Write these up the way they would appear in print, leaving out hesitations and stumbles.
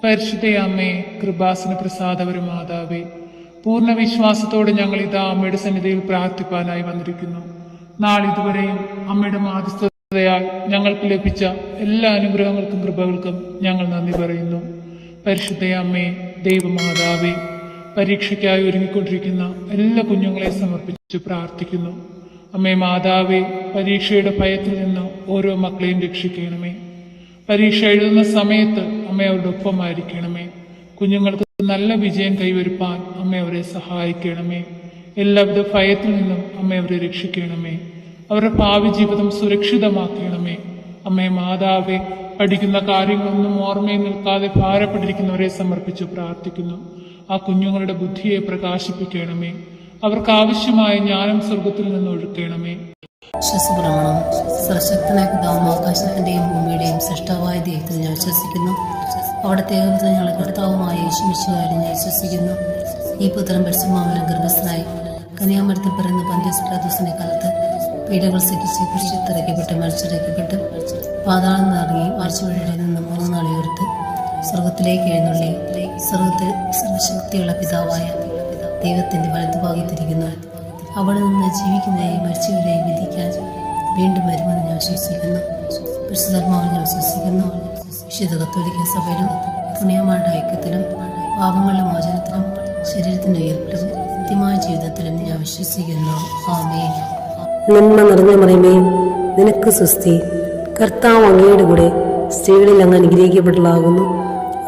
പരിശുദ്ധയമ്മേ, കൃപാസന പ്രസാദപര മാതാവേ, പൂർണ്ണ വിശ്വാസത്തോടെ ഞങ്ങൾ ഇതാ അമ്മയുടെ സന്നിധിയിൽ പ്രാർത്ഥിപ്പാനായി വന്നിരിക്കുന്നു. നാളിതുവരെയും അമ്മയുടെ മാധ്യസ്ഥതയാൽ ഞങ്ങൾക്ക് ലഭിച്ച എല്ലാ അനുഗ്രഹങ്ങൾക്കും കൃപകൾക്കും ഞങ്ങൾ നന്ദി പറയുന്നു. പരിശുദ്ധയമ്മേ, ദൈവമാതാവേ, പരീക്ഷയ്ക്കായി ഒരുങ്ങിക്കൊണ്ടിരിക്കുന്ന എല്ലാ കുഞ്ഞുങ്ങളെ സമർപ്പിച്ച് പ്രാർത്ഥിക്കുന്നു. അമ്മേ മാതാവേ, പരീക്ഷയുടെ ഭയത്തിൽ നിന്ന് ഓരോ മക്കളെയും രക്ഷിക്കണമേ. പരീക്ഷ എഴുതുന്ന സമയത്ത് അമ്മ അവരുടെ ഒപ്പമായിരിക്കണമേ. കുഞ്ഞുങ്ങൾക്ക് നല്ല വിജയം കൈവരുപ്പാൻ അമ്മ അവരെ സഹായിക്കണമേ. എല്ലാവിധ ഭയത്തിൽ നിന്നും അമ്മ അവരെ രക്ഷിക്കണമേ. അവരുടെ ഭാവി ജീവിതം സുരക്ഷിതമാക്കണമേ. അമ്മേ മാതാവേ, പഠിക്കുന്ന കാര്യങ്ങളൊന്നും ഓർമ്മയിൽ നിൽക്കാതെ ഭാരപ്പെട്ടിരിക്കുന്നവരെ സമർപ്പിച്ച് പ്രാർത്ഥിക്കുന്നു. ആ കുഞ്ഞുങ്ങളുടെ ബുദ്ധിയെ പ്രകാശിപ്പിക്കണമേ. അവർക്ക് ആവശ്യമായ ജ്ഞാനം സ്വർഗത്തിൽ നിന്ന് ഒഴുക്കണമേ. വിശ്വാസപ്രമാണം. സർവശക്തനായ പിതാവും ആകാശത്തിന്റെയും ഭൂമിയുടെയും സൃഷ്ടാവായ ദൈവത്തിൽ ഞാൻ വിശ്വസിക്കുന്നു. അവിടുത്തെ ഏകപുത്രൻ ഞങ്ങളുടെ കർത്താവുമായ യേശുമിശിഹായിൽ ഞാൻ വിശ്വസിക്കുന്നു. ഈ പുത്രൻ പരിശുദ്ധാത്മാവിനാൽ ഗർഭസ്ഥനായി കന്യാമരത്തിൽ പിറന്ന പന്തിയോസ് പിലാത്തോസിന്റെ കാലത്ത് പീഡകൾ സഹിച്ച് കുരിശിൽ മരിച്ചിറക്കപ്പെട്ട് പാതാളം നിറങ്ങി ആഴ്ചവഴിയുടെ നിന്ന് 3 നാൾ ഉയർത്ത് സ്വർഗത്തിലേക്ക് എഴുന്നള്ളി സ്വർഗത്തിൽ സർവശക്തിയുള്ള പിതാവായ ദൈവത്തിന്റെ വലതുഭാഗത്തിരിക്കുന്നു. അവിടെ നിന്ന് ജീവിക്കുന്നവരെയും മരിച്ചവരെയും വിധിക്കാൻ വീണ്ടും വരുമെന്ന് ഞാൻ വിശ്വസിക്കുന്നു. പരിശുദ്ധാത്മാവിൽ ഞാൻ വിശ്വസിക്കുന്നു. വിശുദ്ധ കത്തോലിക്ക സഭയിലും പുണ്യമാരുടെ ഐക്യത്തിലും പാപങ്ങളുടെ മോചനത്തിലും ശരീരത്തിന്റെ ഉയർപ്പിലും നിത്യമായ ജീവിതത്തിലും ഞാൻ വിശ്വസിക്കുന്നു. ആമേൻ. നന്മ നിറഞ്ഞ മറിയമേ, നിനക്ക് സ്വസ്തി. കർത്താവ് അങ്ങയുടെ കൂടെ സ്ത്രീകളിൽ അങ്ങ് അനുഗ്രഹിക്കപ്പെട്ടതാകുന്നു.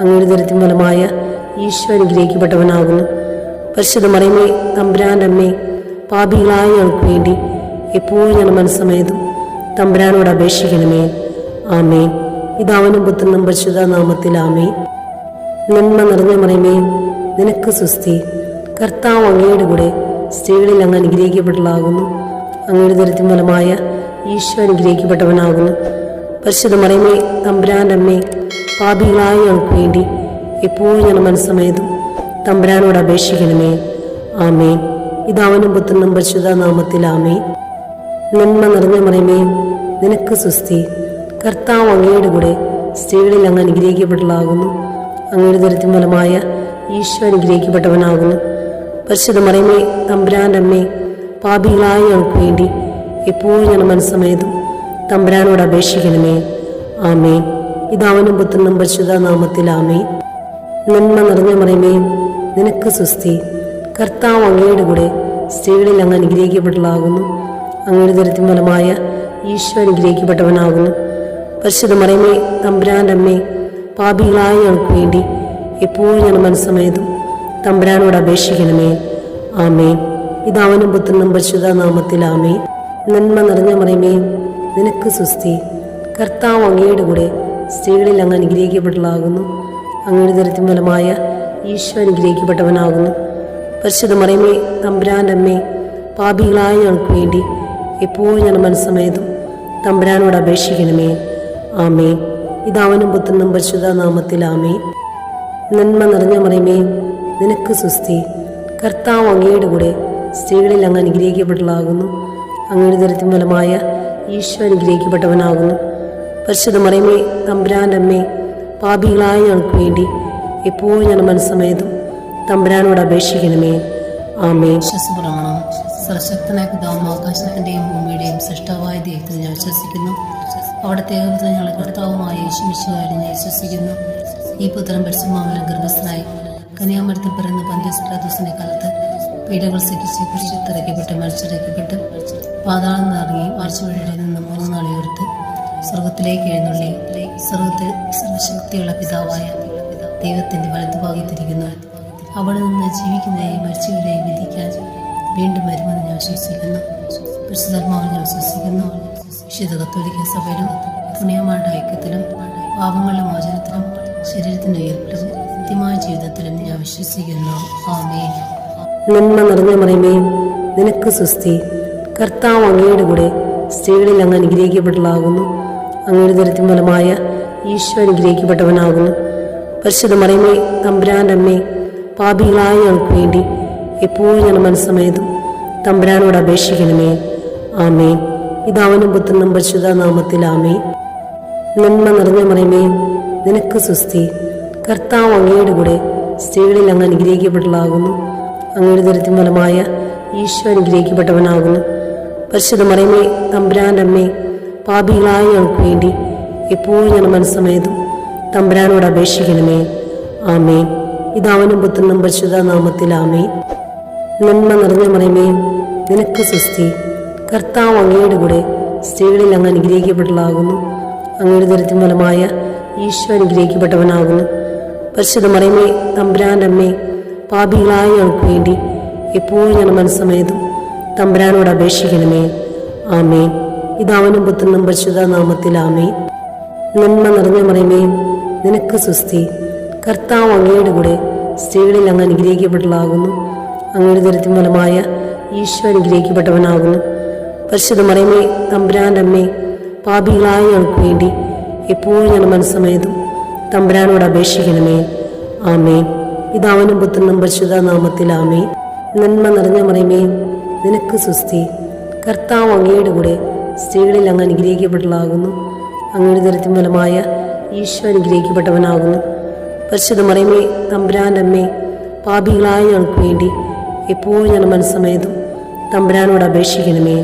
അങ്ങയുടെ ദരിദ്രം ഫലമായ ഈശോ അനുഗ്രഹിക്കപ്പെട്ടവനാകുന്നു. പരിശുദ്ധ മറിയമേ, തമ്പുരാന്റെ അമ്മേ, പാപികളായ ഞങ്ങൾക്ക് വേണ്ടി എപ്പോഴും ഞാൻ മനസ്സമേതും തമ്പുരാനോട് അപേക്ഷിക്കണമേ. ആമേൻ. പിതാവിനും പുത്രനും പരിശുദ്ധ നാമത്തിൽ ആമേൻ. നന്മ നിറഞ്ഞ മറിയമേ, നിനക്ക് സ്വസ്തി. കർത്താവ് അങ്ങയുടെ കൂടെ സ്ത്രീകളിൽ അങ്ങ് അനുഗ്രഹിക്കപ്പെട്ടതാകുന്നു. അങ്ങയുടെ ദരിദ്രം ഫലമായ ഈശോ അനുഗ്രഹിക്കപ്പെട്ടവനാകുന്നു. പരിശുദ്ധ മറിയമേ, തമ്പുരാന്റെ അമ്മേ, പാപികളായ ഞങ്ങൾക്ക് വേണ്ടി എപ്പോഴും ഞാൻ മനസ്സമേതും തമ്പുരാനോട് അപേക്ഷിക്കണമേ. ആമേൻ. പിതാവിനും പുത്രനും പരിശുദ്ധ നാമത്തിൽ ആമേൻ. നന്മ നിറഞ്ഞ മറിയമേ, നിനക്ക് സ്വസ്തി. കർത്താവ് അങ്ങയുടെ കൂടെ സ്ത്രീകളിൽ അങ്ങ് അനുഗ്രഹിക്കപ്പെട്ടതാകുന്നു. അങ്ങയുടെ ദരിദ്രം ഫലമായ ഈശോ അനുഗ്രഹിക്കപ്പെട്ടവനാകുന്നു. പരിശുദ്ധ മറിയമേ, തമ്പുരാന്റെ അമ്മേ, പാപികളായ ഞങ്ങൾക്ക് വേണ്ടി എപ്പോഴും ഞാൻ മനസ്സമേതും തമ്പുരാനോട് അപേക്ഷിക്കണമേ. ആമേൻ. പിതാവിനും പുത്രനും പരിശുദ്ധ നാമത്തിൽ ആമേൻ. നന്മ നിറഞ്ഞ മറിയമേ, നിനക്ക് സ്വസ്തി. കർത്താവ് അങ്ങയുടെ കൂടെ സ്ത്രീകളിൽ അങ്ങ് അനുഗ്രഹിക്കപ്പെട്ടതാകുന്നു. അങ്ങയുടെ ദരിദ്രം ഫലമായ ഈശോ അനുഗ്രഹിക്കപ്പെട്ടവനാകുന്നു. പരിശുദ്ധ മറിയമേ, തമ്പുരാന്റെ അമ്മേ, പാപികളായ ഞങ്ങൾക്ക് വേണ്ടി എപ്പോഴും ഞാൻ മനസ്സമേതും തമ്പുരാനോട് അപേക്ഷിക്കണമേ. ആമേൻ. പിതാവിനും പുത്രനും പരിശുദ്ധ നാമത്തിൽ ആമേൻ. നന്മ നിറഞ്ഞ മറിയമേ, നിനക്ക് സ്വസ്തി. കർത്താവ് അങ്ങയുടെ കൂടെ സ്ത്രീകളിൽ അങ്ങ് അനുഗ്രഹിക്കപ്പെട്ടതാകുന്നു. അങ്ങയുടെ ദരിദ്രം ഫലമായ ഈശോ അനുഗ്രഹിക്കപ്പെട്ടവനാകുന്നു. പരിശുദ്ധ മറിയമേ, തമ്പുരാന്റെ അമ്മേ, പാപികളായ ഞങ്ങൾക്ക് വേണ്ടി എപ്പോഴും ഞാൻ മനസ്സമേതും തമ്പുരാനോട് അപേക്ഷിക്കണമേ. ആമേൻ. പിതാവിനും പുത്രനും പരിശുദ്ധ നാമത്തിൽ ആമേൻ. നന്മ നിറഞ്ഞ മറിയമേ, നിനക്ക് സ്വസ്തി. കർത്താവ് അങ്ങയുടെ കൂടെ സ്ത്രീകളിൽ അങ്ങ് അനുഗ്രഹിക്കപ്പെട്ടതാകുന്നു. അങ്ങയുടെ ദരിദ്രം ഫലമായ ഈശോ അനുഗ്രഹിക്കപ്പെട്ടവനാകുന്നു. പരിശുദ്ധ മറിയമേ, തമ്പുരാന്റെ അമ്മേ, പാപികളായ ഞങ്ങൾക്ക് വേണ്ടി എപ്പോഴും ഞാൻ മനസ്സമേതും തമ്പുരാനോട് അപേക്ഷിക്കണമേ. ആമേൻ. വിശ്വാസപ്രമാണം. സർവശക്തനായ പിതാവും ആകാശത്തിന്റെയും ഭൂമിയുടെയും സൃഷ്ടാവായ ദൈവത്തിൽ ഞാൻ വിശ്വസിക്കുന്നു. അവിടുത്തെ ഏകപുത്രൻ ഞങ്ങളുടെ കർത്താവുമായ യേശുമിശിഹായിൽ ഞാൻ വിശ്വസിക്കുന്നു. ഈ പുത്രൻ പരിശുദ്ധാത്മാവിനാൽ ഗർഭസ്ഥനായി കന്യാമരത്തിൽ പിറന്ന പന്തിയോസ് പിലാത്തോസിന്റെ കാലത്ത് പീഡകൾ സഹിച്ച് കുരിശിൽ മരിച്ചിറക്കപ്പെട്ട് പാതാളം നിറങ്ങി ആഴ്ചവഴിയുടെ നിന്ന് 3 നാൾ ഉയർത്ത് സ്വർഗത്തിലേക്ക് എഴുന്നള്ളി സ്വർഗത്തിൽ സർവശക്തിയുള്ള പിതാവായ ദൈവത്തിന്റെ വലതുഭാഗത്തിരിക്കുന്നു. അവിടെ നിന്ന് ജീവിക്കുന്നവരെയും മരിച്ചവരെയും വിധിക്കാൻ വീണ്ടും വരുമെന്ന് ഞാൻ വിശ്വസിക്കുന്നു. പരിശുദ്ധാത്മാവിൽ ഞാൻ വിശ്വസിക്കുന്നു. വിശുദ്ധ കത്തോലിക്ക സഭയിലും പുണ്യമാരുടെ ഐക്യത്തിലും പാപങ്ങളുടെ മോചനത്തിലും ശരീരത്തിന്റെ ഉയർപ്പിലും നിത്യമായ ജീവിതത്തിലും ഞാൻ വിശ്വസിക്കുന്നു. ആമേൻ. നന്മ നിറഞ്ഞ മറിയമേ, നിനക്ക് സ്വസ്തി. കർത്താവ് അങ്ങയുടെ കൂടെ സ്ത്രീകളിൽ അങ്ങ് അനുഗ്രഹിക്കപ്പെട്ടതാകുന്നു. അങ്ങയുടെ ദരിദ്രം ഫലമായ ഈശോ അനുഗ്രഹിക്കപ്പെട്ടവനാകുന്നു. പരിശുദ്ധ മറിയമേ, തമ്പുരാന്റെ അമ്മേ, പാപികളായ ഞങ്ങൾക്ക് വേണ്ടി എപ്പോഴും ഞാൻ മനസ്സമേതും തമ്പുരാനോട് അപേക്ഷിക്കണമേ. ആമേൻ. പിതാവിനും പുത്രനും പരിശുദ്ധ നാമത്തിൽ ആമേൻ. നന്മ നിറഞ്ഞ മറിയമേ, നിനക്ക് സ്വസ്തി. കർത്താവ് അങ്ങയുടെ കൂടെ സ്ത്രീകളിൽ അങ്ങ് അനുഗ്രഹിക്കപ്പെട്ടവളാകുന്നു. അങ്ങയുടെ ദുരിതത്തിൻ ഫലമായ ഈശോ അനുഗ്രഹിക്കപ്പെട്ടവനാകുന്നു. പരിശുദ്ധ മറിയമേ, തമ്പുരാന്റെ അമ്മേ, പാപികളായ ഞങ്ങൾക്ക് വേണ്ടി എപ്പോഴും ഞങ്ങളുടെ മനസ്സമേതും തമ്പുരാനോട് അപേക്ഷിക്കണമേ. ആമേൻ. പിതാവിനും പുത്രനും പരിശുദ്ധ നാമത്തിൽ ആമേൻ. നന്മ നിറഞ്ഞ മറിയമേ, നിനക്ക് സ്വസ്തി. കർത്താവ് അങ്ങയുടെ കൂടെ സ്ത്രീകളിൽ അങ്ങ് അനുഗ്രഹിക്കപ്പെട്ടവളാകുന്നു. അങ്ങയുടെ ദുരിതത്തിൻ ഫലമായ ഈശോ അനുഗ്രഹിക്കപ്പെട്ടവനാകുന്നു. പരിശുദ്ധ മറിയമേ, തമ്പുരാന്റെ അമ്മേ, പാപികളായ ഞങ്ങൾക്ക് വേണ്ടി എപ്പോഴും ഞങ്ങളുടെ മനസ്സമേതും തമ്പുരാനോട് അപേക്ഷിക്കണമേ. ആമേൻ. പിതാവിനും പുത്രനും പരിശുദ്ധ നാമത്തിൽ ആമേൻ. നന്മ നിറഞ്ഞ മറിയമേ, നിനക്ക് സ്വസ്തി. കർത്താവ് അങ്ങയുടെ കൂടെ സ്ത്രീകളിൽ അങ്ങ് അനുഗ്രഹിക്കപ്പെട്ടവളാകുന്നു. അങ്ങയുടെ ദുരിതത്തിൻ ഫലമായ ഈശോ അനുഗ്രഹിക്കപ്പെട്ടവനാകുന്നു. പരിശുദ്ധ മറിയമേ, തമ്പുരാന്റെ അമ്മേ, പാപികളായ ഞങ്ങൾക്ക് വേണ്ടി എപ്പോഴും ഞങ്ങളുടെ മനസ്സമേതും തമ്പുരാനോട് അപേക്ഷിക്കണമേ. ആമേൻ. പിതാവിനും പുത്രനും പരിശുദ്ധ നാമത്തിൽ ആമേൻ. നന്മ നിറഞ്ഞ മറിയമേ, നിനക്ക് സ്വസ്തി. കർത്താവ് അങ്ങയുടെ കൂടെ സ്ത്രീകളിൽ അങ്ങ് അനുഗ്രഹിക്കപ്പെട്ടവളാകുന്നു. അങ്ങയുടെ ദുരിതത്തിൻ ഫലമായ ഈശോ അനുഗ്രഹിക്കപ്പെട്ടവനാകുന്നു. പരിശുദ്ധ മറിയമേ, തമ്പുരാന്റെ അമ്മേ, പാപികളായ ഞങ്ങൾക്ക് വേണ്ടി എപ്പോഴും ഞങ്ങളുടെ മനസ്സമേതും തമ്പുരാനോട് അപേക്ഷിക്കണമേ.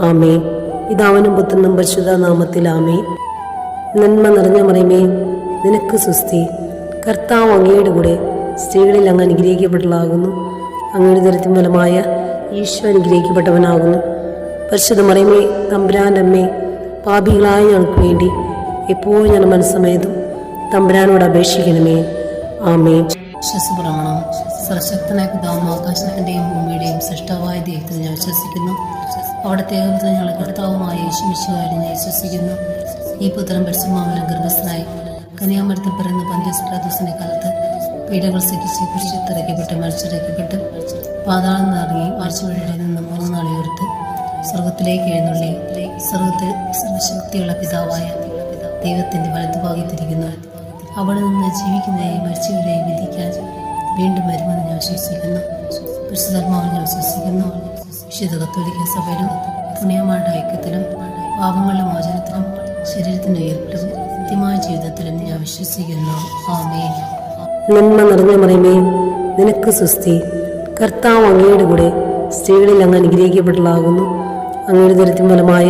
ആമേൻ. പിതാവിനും പുത്രനും പരിശുദ്ധ നാമത്തിൽ ആമേൻ. നന്മ നിറഞ്ഞ മറിയമേ, നിനക്ക് സ്വസ്തി. കർത്താവ് അങ്ങയുടെ കൂടെ സ്ത്രീകളിൽ അങ്ങ് അനുഗ്രഹിക്കപ്പെട്ടവളാകുന്നു. അങ്ങയുടെ ദുരിതത്തിൻ ഫലമായ ഈശോ അനുഗ്രഹിക്കപ്പെട്ടവനാകുന്നു. പരിശുദ്ധ മറിയമേ, തമ്പുരാന്റെ അമ്മേ, പാപികളായ ഞങ്ങൾക്ക് വേണ്ടി എപ്പോഴും ഞങ്ങളുടെ മനസ്സമേതും തമ്പുരാനോട് അപേക്ഷിക്കണമേ. ആമേൻ. വിശ്വസപ്രമാണം. സർവശക്തനായ പിതാവും ആകാശത്തിന്റെയും ഭൂമിയുടെയും സൃഷ്ടാവായ ദൈവത്തിൽ ഞാൻ വിശ്വസിക്കുന്നു. അവിടുത്തെ ഏകപുത്രൻ ഞങ്ങളുടെ കർത്താവുമായ യേശുമിശിഹായിൽ ഞാൻ വിശ്വസിക്കുന്നു. ഈ പുത്രൻ പരിശുദ്ധാത്മാവിനാൽ ഗർഭസ്ഥനായി കന്യാമരത്തിൽ പിറന്ന പന്തിയോസ് പിലാത്തോസിന്റെ കാലത്ത് പീഡകൾ സഹിച്ച് കുരിശിലിറക്കപ്പെട്ട് മരിച്ചിറക്കപ്പെട്ട് പാതാളം നിറങ്ങി ആഴ്ചവഴിയുടെ നിന്ന് 3 നാൾ ഉയർത്ത് സ്വർഗത്തിലേക്ക് എഴുന്നള്ളി സ്വർഗത്തിൽ സർവശക്തിയുള്ള പിതാവായ ദൈവത്തിന്റെ വലതുഭാഗത്തിരിക്കുന്നു. അവിടെ നിന്ന് ജീവിക്കുന്നവരെയും മരിച്ചവരെയും വിധിക്കാൻ വീണ്ടും വരുമെന്ന് ഞാൻ വിശ്വസിക്കുന്നു. പരിശുദ്ധാത്മാവിൽ ഞാൻ വിശ്വസിക്കുന്നു. വിശുദ്ധ കത്തോലിക്ക സഭയിലും പുണ്യമാരുടെ ഐക്യത്തിലും പാപങ്ങളുടെ മോചനത്തിലും ശരീരത്തിന്റെ ഉയർപ്പിലും നിത്യമായ ജീവിതത്തിലും ഞാൻ വിശ്വസിക്കുന്നു. ആമേൻ. നന്മ നിറഞ്ഞ മറിയമേ, നിനക്ക് സ്വസ്തി. കർത്താവ് അങ്ങയുടെ കൂടെ സ്ത്രീകളിൽ അങ്ങ് അനുഗ്രഹിക്കപ്പെട്ടവളാകുന്നു. അങ്ങയുടെ ദുരിതത്തിൻ ഫലമായ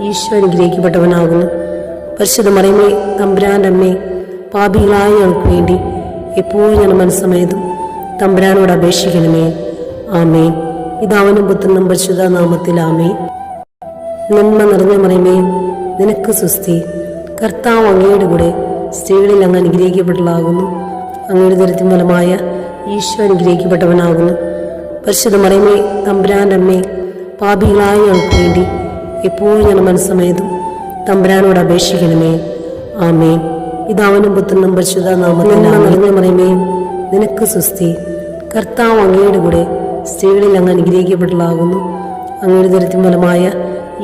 ഈശോ അനുഗ്രഹിക്കപ്പെട്ടവനാകുന്നു. പരിശുദ്ധ മറിയമേ, തമ്പുരാന്റെ അമ്മേ, പാപികളായ ഞങ്ങൾക്ക് വേണ്ടി എപ്പോഴും ഞങ്ങളുടെ മനസ്സമേതും തമ്പുരാനോട് അപേക്ഷിക്കണമേ. ആമേൻ. പിതാവിനും പുത്രനും പരിശുദ്ധ നാമത്തിൽ ആമേൻ. നന്മ നിറഞ്ഞ മറിയമേ, നിനക്ക് സ്വസ്തി. കർത്താവ് അങ്ങയുടെ കൂടെ സ്ത്രീകളിൽ അങ്ങ് അനുഗ്രഹിക്കപ്പെട്ടവളാകുന്നു. അങ്ങയുടെ ദുരിതത്തിൻ ഫലമായ ഈശോ അനുഗ്രഹിക്കപ്പെട്ടവനാകുന്നു. പരിശുദ്ധ മറിയമേ, തമ്പുരാന്റെ അമ്മേ, പാപികളായ ഞങ്ങൾക്ക് വേണ്ടി എപ്പോഴും ഞങ്ങളുടെ മനസ്സമേതും തമ്പുരാനോട് അപേക്ഷിക്കണമേ. ആമേൻ. പിതാവിനും പുത്രനും പരിശുദ്ധ നാമത്തിൽ നിറഞ്ഞ മറിയമേ, നിനക്ക് സ്വസ്തി. കർത്താവ് അങ്ങയുടെ കൂടെ സ്ത്രീകളിൽ അങ്ങ് അനുഗ്രഹിക്കപ്പെട്ടവളാകുന്നു. അങ്ങയുടെ ദുരിതത്തിൻ ഫലമായ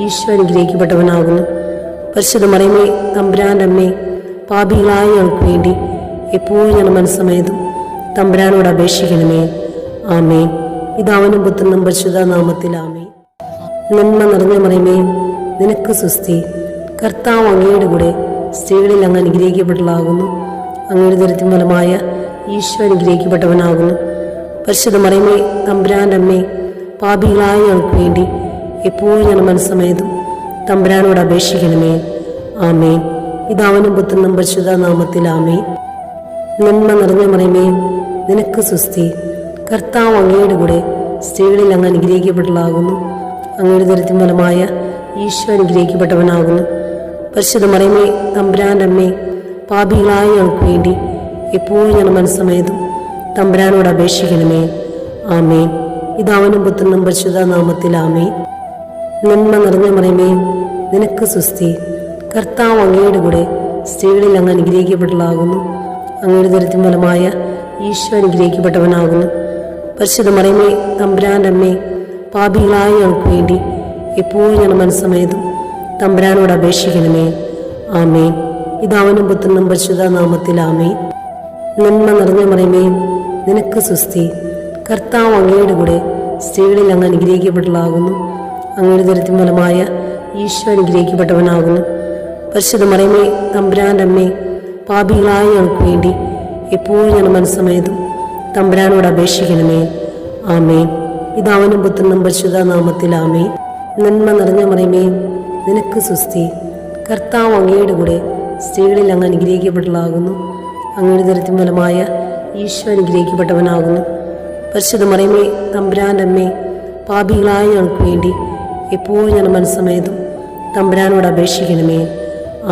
ഈശോ അനുഗ്രഹിക്കപ്പെട്ടവനാകുന്നു. പരിശുദ്ധ മറിയമേ, തമ്പുരാന്റെ അമ്മേ, പാപികളായ ഞങ്ങൾക്ക് വേണ്ടി എപ്പോഴും ഞങ്ങളുടെ മനസ്സമേതും തമ്പുരാനോട് അപേക്ഷിക്കണമേ. ആമേൻ. പിതാവിനും പുത്രനും പരിശുദ്ധ നാമത്തിൽ ആമേൻ. നന്മ നിറഞ്ഞ മറിയമേ, നിനക്ക് സ്വസ്തി. കർത്താവ് അങ്ങയുടെ കൂടെ സ്ത്രീകളിൽ അങ്ങ് അനുഗ്രഹിക്കപ്പെട്ടവളാകുന്നു. അങ്ങയുടെ ദുരിതത്തിൻ ഫലമായ ഈശോ അനുഗ്രഹിക്കപ്പെട്ടവനാകുന്നു. പരിശുദ്ധ മറിയമേ, തമ്പുരാന്റെ അമ്മേ, പാപികളായ ഞങ്ങൾക്ക് വേണ്ടി എപ്പോഴും ഞങ്ങളുടെ മനസ്സമേതും തമ്പുരാനോട് അപേക്ഷിക്കണമേ. ആമേൻ. പിതാവിനും പുത്രനും പരിശുദ്ധ നാമത്തിൽ ആമേൻ. നന്മ നിറഞ്ഞ മറിയമേ, നിനക്ക് സ്വസ്തി. കർത്താവ് അങ്ങയുടെ കൂടെ സ്ത്രീകളിൽ അങ്ങ് അനുഗ്രഹിക്കപ്പെട്ടവളാകുന്നു. അങ്ങയുടെ ദുരിതത്തിൻ ഫലമായ ഈശോ അനുഗ്രഹിക്കപ്പെട്ടവനാകുന്നു. പരിശുദ്ധ മറിയമേ, തമ്പുരാന്റെ അമ്മേ, പാപികളായ ഞങ്ങൾക്ക് വേണ്ടി എപ്പോഴും ഞങ്ങളുടെ മനസ്സമേതും തമ്പുരാനോട് അപേക്ഷിക്കണമേ. ആമേൻ. പിതാവിനും പുത്രനും പരിശുദ്ധ നാമത്തിൽ ആമേൻ. നന്മ നിറഞ്ഞ മറിയമേ, നിനക്ക് സ്വസ്തി. കർത്താവ് അങ്ങയുടെ കൂടെ സ്ത്രീകളിൽ അങ്ങ് അനുഗ്രഹിക്കപ്പെട്ടവളാകുന്നു. അങ്ങയുടെ ദുരിതത്തിൻ ഫലമായ ഈശോ അനുഗ്രഹിക്കപ്പെട്ടവനാകുന്നു. പരിശുദ്ധ മറിയമേ, തമ്പുരാന്റെ അമ്മേ, പാപികളായ ഞങ്ങൾക്ക് വേണ്ടി എപ്പോഴും ഞങ്ങളുടെ മനസ്സമേതും തമ്പുരാനോട് അപേക്ഷിക്കണമേ. ആമേൻ. പിതാവിനും പുത്രനും പരിശുദ്ധ നാമത്തിൽ ആമേൻ. നന്മ നിറഞ്ഞ മറിയമേ, നിനക്ക് സ്വസ്തി. കർത്താവ് അങ്ങയുടെ കൂടെ സ്ത്രീകളിൽ അങ്ങ് അനുഗ്രഹിക്കപ്പെട്ടവളാകുന്നു. അങ്ങയുടെ ദുരിതത്തിൻ ഫലമായ ഈശോ അനുഗ്രഹിക്കപ്പെട്ടവനാകുന്നു. പരിശുദ്ധ മറിയമേ, തമ്പുരാന്റെ അമ്മേ, പാപികളായ ഞങ്ങൾക്ക് വേണ്ടി എപ്പോഴും ഞാൻ മനസ്സമേതും തമ്പുരാനോട് അപേക്ഷിക്കണമേ. ആമേൻ. പിതാവിനും പുത്രനും പരിശുദ്ധ നാമത്തിൽ ആമേൻ. നന്മ നിറഞ്ഞ മറിയമേ, നിനക്ക് സുസ്തി. കർത്താവ് അങ്ങയുടെ കൂടെ സ്ത്രീകളിൽ അങ്ങ് അനുഗ്രഹിക്കപ്പെട്ടതാകുന്നു. അങ്ങയുടെ ദരിദ്രം ഫലമായ ഈശോ അനുഗ്രഹിക്കപ്പെട്ടവനാകുന്നു. പരിശുദ്ധ മറിയമേ, തമ്പുരാൻ്റെ അമ്മേ, പാപികളായ ഞങ്ങൾക്ക് വേണ്ടി എപ്പോഴും ഞാൻ മനസ്സമേതും തമ്പുരാനോട് അപേക്ഷിക്കണമേ.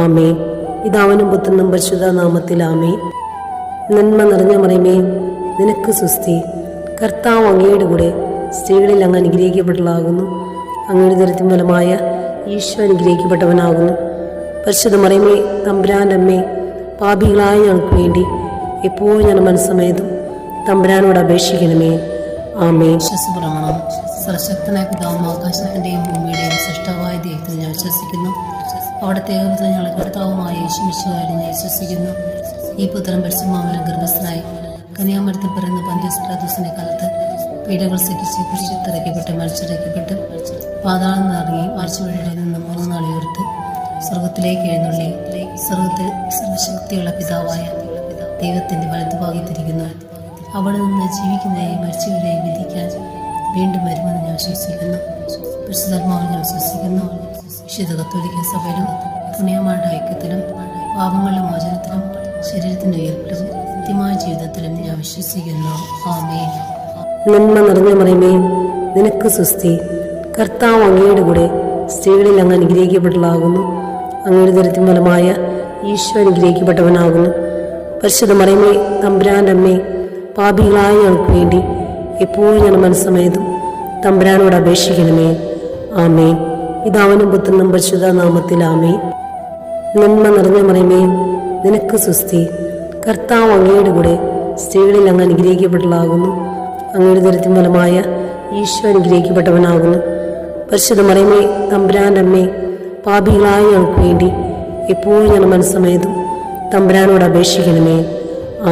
ആമേൻ. പിതാവിനും പുത്രനും പരിശുദ്ധ നാമത്തിൽ ആമേൻ. നന്മ നിറഞ്ഞ മറിയമേ, നിനക്ക് സുസ്തി. കർത്താവ് അങ്ങയുടെ കൂടെ സ്ത്രീകളിൽ അങ്ങ് അനുഗ്രഹിക്കപ്പെട്ടതാകുന്നു. അങ്ങയുടെ ദരിദ്രം ഫലമായ ഈശോ അനുഗ്രഹിക്കപ്പെട്ടവനാകുന്നു. പരിശുദ്ധ മറിയമേ, തമ്പുരാൻ്റെ അമ്മേ, പാപികളായ ഞങ്ങൾക്ക് വേണ്ടി എപ്പോഴും ഞാൻ മനസ്സമേതും തമ്പുരാനോട് അപേക്ഷിക്കണമേ. ആമേൻ. വിശ്വാസപ്രമാണം. സർവശക്തനായ പിതാവും ആകാശത്തിൻ്റെയും ഭൂമിയുടെയും സൃഷ്ടാവായ ദൈവത്തിൽ ഞാൻ വിശ്വസിക്കുന്നു. അവിടുത്തെ ഏകപുത്രൻ ഞങ്ങളുടെ കർത്താവുമായ യേശുമിശിഹായിൽ ഞാൻ വിശ്വസിക്കുന്നു. ഈ പുത്രൻ പരിശുദ്ധാത്മാവിനാൽ ഗർഭസ്ഥനായി കന്യാമരത്തിൽ പിറന്ന പന്തിയോസ് പിലാത്തോസിന്റെ കാലത്ത് പീഡകൾ സഹിച്ച് കുരിശിലിറക്കപ്പെട്ട് മരിച്ചിറക്കപ്പെട്ട് പാതാളം നിറങ്ങി ആഴ്ചവഴിയുടെ നിന്ന് 3 നാൾ ഉയർത്ത് സ്വർഗത്തിലേക്ക് എഴുന്നള്ളി സ്വർഗത്തിൽ സർവശക്തിയുള്ള പിതാവായ ദൈവത്തിന്റെ വലതുഭാഗത്തിരിക്കുന്നു. അവിടെ നിന്ന് ജീവിക്കുന്നവരെയും മരിച്ചവരെയും വിധിക്കാൻ വീണ്ടും വരുമെന്ന് ഞാൻ വിശ്വസിക്കുന്നു. പരിശുദ്ധാത്മാവിൽ ഞാൻ വിശ്വസിക്കുന്നു. വിശുദ്ധ കത്തോലിക്ക സഭയിലും പുണ്യമാരുടെ ഐക്യത്തിലും പാപങ്ങളുടെ മോചനത്തിലും ശരീരത്തിന്റെ ഉയർപ്പിലും നിത്യമായ ജീവിതത്തിലും ഞാൻ വിശ്വസിക്കുന്നു. ആമേൻ. നന്മ നിറഞ്ഞ മറിയമേ, നിനക്ക് സുസ്തി. കർത്താവ് അങ്ങയുടെ കൂടെ സ്ത്രീകളിൽ അങ്ങ് അനുഗ്രഹിക്കപ്പെട്ടതാകുന്നു. അങ്ങയുടെ ദരിദ്രം ഫലമായ ഈശോ അനുഗ്രഹിക്കപ്പെട്ടവനാകുന്നു. പരിശുദ്ധ മറിയമേ, തമ്പുരാൻ്റെ അമ്മേ, പാപികളായ ഞങ്ങൾക്ക് വേണ്ടി എപ്പോഴും ഞാൻ മനസ്സമേതും തമ്പുരാനോട് അപേക്ഷിക്കണമേ. ആമേൻ. പിതാവിനും പുത്രനും പരിശുദ്ധ നാമത്തിൽ ആമേൻ. നന്മ നിറഞ്ഞ മറിയമേ, നിനക്ക് സുസ്തി. കർത്താവ് അങ്ങയുടെ കൂടെ സ്ത്രീകളിൽ അങ്ങ് അനുഗ്രഹിക്കപ്പെട്ടതാകുന്നു. അങ്ങയുടെ ദരിദ്രം ഫലമായ ഈശോ അനുഗ്രഹിക്കപ്പെട്ടവനാകുന്നു. പരിശുദ്ധ മറിയമേ, തമ്പുരാൻ്റെ അമ്മേ, പാപികളായ ഞങ്ങൾക്ക് വേണ്ടി എപ്പോഴും ഞാൻ മനസ്സമേതും തമ്പുരാനോട് അപേക്ഷിക്കണമേ.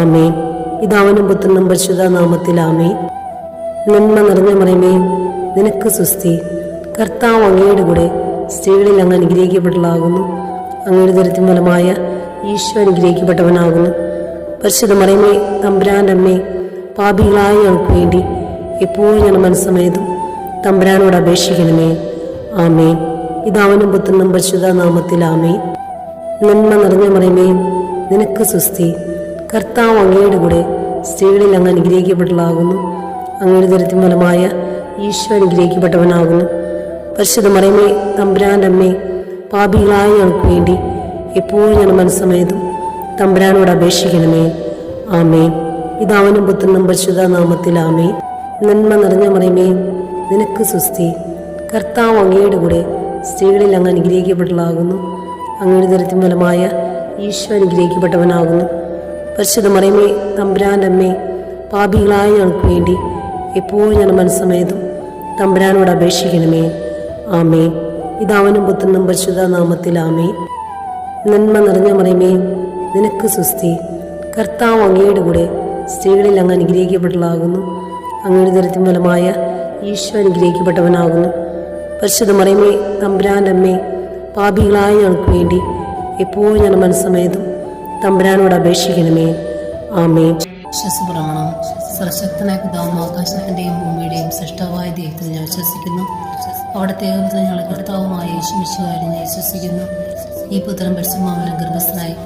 ആമേൻ. പിതാവിനും പുത്രനും പരിശുദ്ധ നാമത്തിൽ ആമേൻ. നന്മ നിറഞ്ഞ മറിയമേ, നിനക്ക് സുസ്തി. കർത്താവ് അങ്ങയുടെ കൂടെ സ്ത്രീകളിൽ അങ്ങ് അനുഗ്രഹിക്കപ്പെട്ടതാകുന്നു. അങ്ങയുടെ ദരിദ്രം ഫലമായ ഈശോ അനുഗ്രഹിക്കപ്പെട്ടവനാകുന്നു. പരിശുദ്ധ മറിയമേ, തമ്പുരാൻ്റെ അമ്മേ, പാപികളായ ഞങ്ങൾക്ക് വേണ്ടി എപ്പോഴും ഞാൻ മനസ്സമേതും തമ്പുരാനോട് അപേക്ഷിക്കണമേ. ആമേൻ. പിതാവിനും പുത്രനും പരിശുദ്ധ നാമത്തിൽ ആമേൻ. നന്മ നിറഞ്ഞ മറിയമേ, നിനക്ക് സുസ്തി. കർത്താവ് അങ്ങയുടെ കൂടെ സ്ത്രീകളിൽ അങ്ങ് അനുഗ്രഹിക്കപ്പെട്ടതാകുന്നു. അങ്ങയുടെ ദരിദ്രം ഫലമായ ഈശോ അനുഗ്രഹിക്കപ്പെട്ടവനാകുന്നു. പരിശുദ്ധ മറിയമേ, തമ്പുരാൻ്റെ അമ്മേ, പാപികളായ ഞങ്ങൾക്ക് വേണ്ടി എപ്പോഴും ഞാൻ മനസ്സമേതും തമ്പുരാനോട് അപേക്ഷിക്കണമേ. ആമേൻ. പിതാവിനും പുത്രനും പരിശുദ്ധ നാമത്തിൽ ആമേൻ. നന്മ നിറഞ്ഞ മറിയമേ, നിനക്ക് സുസ്തി. കർത്താവ് അങ്ങയുടെ കൂടെ സ്ത്രീകളിൽ അങ്ങ് അനുഗ്രഹിക്കപ്പെട്ടതാകുന്നു. അങ്ങയുടെ ദരിദ്രം ഫലമായ ഈശോ അനുഗ്രഹിക്കപ്പെട്ടവനാകുന്നു. പരിശുദ്ധ മറിയമേ, തമ്പുരാൻ്റെ അമ്മേ, പാപികളായ ഞങ്ങൾക്ക് വേണ്ടി എപ്പോഴും ഞാൻ മനസ്സമേതും തമ്പുരാനോട് അപേക്ഷിക്കണമേ. ആമേൻ. പിതാവിനും പുത്രനും പരിശുദ്ധ നാമത്തിൽ ആമേൻ. നന്മ നിറഞ്ഞ മറിയമേ, നിനക്ക് സുസ്തി. കർത്താവ് അങ്ങയുടെ കൂടെ സ്ത്രീകളിൽ അങ്ങ് അനുഗ്രഹിക്കപ്പെട്ടതാകുന്നു. അങ്ങയുടെ ദരിദ്രം ഫലമായ ഈശോ അനുഗ്രഹിക്കപ്പെട്ടവനാകുന്നു. പരിശുദ്ധ മറിയമേ, തമ്പുരാൻ്റെ അമ്മേ, പാപികളായ ഞങ്ങൾക്ക് വേണ്ടി എപ്പോഴും ഞാൻ മനസ്സമേതും തമ്പുരാനോട് അപേക്ഷിക്കണമേ. ആമേൻ. വിശ്വാസപ്രമാണം. സർവശക്തനായ പിതാവും ആകാശത്തിൻ്റെയും ഭൂമിയുടെയും സൃഷ്ടാവായ ദൈവത്തിൽ ഞാൻ വിശ്വസിക്കുന്നു. അവിടുത്തെ ഏകപുത്രൻ ഞങ്ങളുടെ കർത്താവുമായ യേശുമിശിഹായിൽ ഞാൻ വിശ്വസിക്കുന്നു. ഈ പുത്രൻ പരിശുദ്ധാത്മാവിനാൽ ഗർഭസ്ഥനായി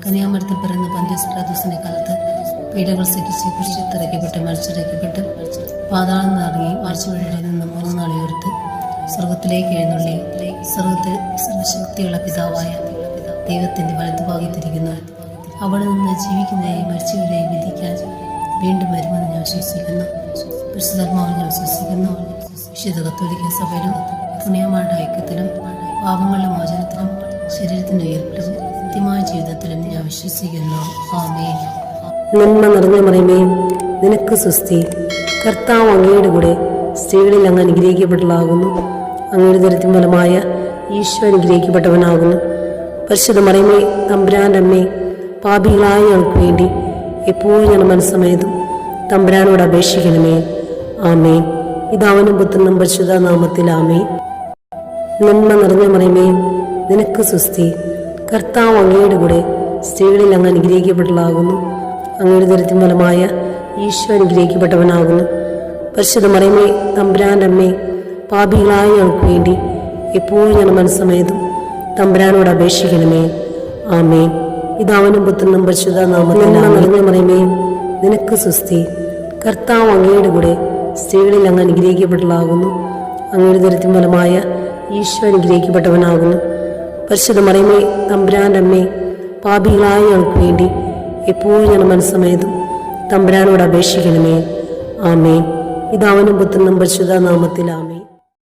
കന്യാമരത്തിൽ പിറന്ന പന്തിയോസ് പിലാത്തോസിന്റെ കാലത്ത് പീഡകൾ സഹിച്ച് കുരിശിലിറക്കപ്പെട്ട് മരിച്ചിറക്കപ്പെട്ട് പാതാളം നിറങ്ങി ആഴ്ചവഴിയുടെ നിന്ന് 3 നാൾ ഉയർത്ത് സ്വർഗത്തിലേക്ക് എഴുന്നള്ളി സ്വർഗത്തിൽ സർവശക്തിയുള്ള പിതാവായ ദൈവത്തിന്റെ വലതുഭാഗത്തിരിക്കുന്നു. അവിടെ നിന്ന് ജീവിക്കുന്നവരെയും മരിച്ചവരെയും വിധിക്കാൻ വീണ്ടും വരുമെന്ന് ഞാൻ വിശ്വസിക്കുന്നു. പരിശുദ്ധാത്മാവിൽ ഞാൻ വിശ്വസിക്കുന്നു. വിശുദ്ധ കത്തോലിക്ക സഭയിലും പുണ്യമാരുടെ ഐക്യത്തിലും പാപങ്ങളുടെ മോചനത്തിലും ശരീരത്തിന്റെ ഉയർപ്പിലും നിത്യമായ ജീവിതത്തിലും ഞാൻ വിശ്വസിക്കുന്നു. ആമേൻ. നന്മ നിറഞ്ഞ മറിയമേ, നിനക്ക് സുസ്തി. കർത്താവ് അങ്ങയുടെ കൂടെ സ്ത്രീകളിൽ അങ്ങ് അനുഗ്രഹിക്കപ്പെട്ടതാകുന്നു. അങ്ങയുടെ ദരിദ്രം ഫലമായ ഈശോ അനുഗ്രഹിക്കപ്പെട്ടവനാകുന്നു. പരിശുദ്ധ മറിയമേ, തമ്പുരാൻ്റെ അമ്മേ, പാപികളായ ഞങ്ങൾക്ക് വേണ്ടി എപ്പോഴും ഞാൻ മനസ്സമേതും തമ്പുരാനോട് അപേക്ഷിക്കണമേ. ആമേൻ. പിതാവിനും പുത്രനും പരിശുദ്ധ നാമത്തിൽ ആമേൻ. നന്മ നിറഞ്ഞ മറിയമേ, നിനക്ക് സുസ്തി. കർത്താവ് അങ്ങയുടെ കൂടെ സ്ത്രീകളിൽ അങ്ങ് അനുഗ്രഹിക്കപ്പെട്ടതാകുന്നു. അങ്ങയുടെ ദരിദ്രം ഫലമായ ഈശോ അനുഗ്രഹിക്കപ്പെട്ടവനാകുന്നു. പരിശുദ്ധ മറിയമേ, തമ്പുരാൻ്റെ അമ്മേ, പാപികളായ ഞങ്ങൾക്ക് വേണ്ടി എപ്പോഴും ഞങ്ങളുടെ മനസ്സമേതും തമ്പുരാനോട് അപേക്ഷിക്കണമേ. ആമേൻ. പിതാവിനും പുത്രനും പരിശുദ്ധ നാമത്തിൽ നിറഞ്ഞ മറിയമേ, നിനക്ക് സ്വസ്തി. കർത്താവ് അങ്ങയുടെ കൂടെ സ്ത്രീകളിൽ അങ്ങ് അനുഗ്രഹിക്കപ്പെട്ടതാകുന്നു. അങ്ങയുടെ ദരിദ്രം ഫലമായ ഈശോ അനുഗ്രഹിക്കപ്പെട്ടവനാകുന്നു. പരിശുദ്ധ മറിയമേ, തമ്പുരാൻ്റെ അമ്മേ, പാപികളായ ഞങ്ങൾക്ക് വേണ്ടി എപ്പോഴും ഞങ്ങളുടെ മനസ്സമേതും തമ്പുരാനോട് അപേക്ഷിക്കണമേ. ആമേൻ. പിതാവിനും പുത്രനും പരിശുദ്ധ നാമത്തിൽ ആമേൻ.